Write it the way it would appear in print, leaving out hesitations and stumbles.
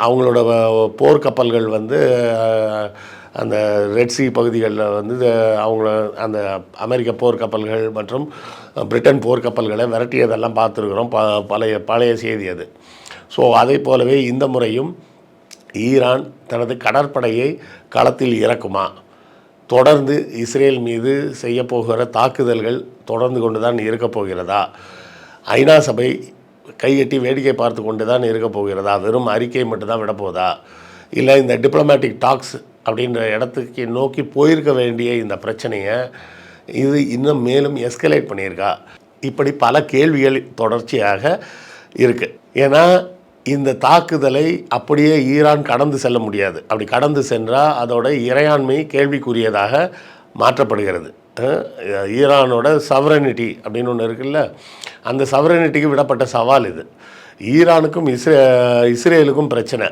அவங்களோட போர்க்கப்பல்கள் வந்து அந்த ரெட் சி பகுதிகளில் வந்து அவங்கள அந்த அமெரிக்க போர்க்கப்பல்கள் மற்றும் பிரிட்டன் போர்க்கப்பல்களை விரட்டியதெல்லாம் பார்த்துருக்குறோம். பழைய செய்தி அது. ஸோ அதை போலவே இந்த முறையும் ஈரான் தனது கடற்படையை களத்தில் இறக்குமா? தொடர்ந்து இஸ்ரேல் மீது செய்யப்போகிற தாக்குதல்கள் தொடர்ந்து கொண்டு தான் இருக்கப் போகிறதா? ஐநா சபை கையெட்டி வேடிக்கை பார்த்து கொண்டு தான் இருக்கப் போகிறதா? வெறும் அறிக்கை மட்டும்தான் விடப்போதா? இல்லை இந்த டிப்ளமேட்டிக் டாக்ஸ் அப்படின்ற இடத்துக்கு நோக்கி போயிருக்க வேண்டிய இந்த பிரச்சனையை இது இன்னும் மேலும் எஸ்கலேட் பண்ணியிருக்கா? இப்படி பல கேள்விகள் தொடர்ச்சியாக இருக்குது. ஏன்னா இந்த தாக்குதலை அப்படியே ஈரான் கடந்து செல்ல முடியாது. அப்படி கடந்து சென்றால் அதோட இறையாண்மை கேள்விக்குரியதாக மாற்றப்படுகிறது. ஈரானோட சவரனிட்டி அப்படின்னு ஒன்று இருக்குல்ல, அந்த சவரனிட்டிக்கு விடப்பட்ட சவால் இது. ஈரானுக்கும் இஸ்ரேலுக்கும் பிரச்சனை.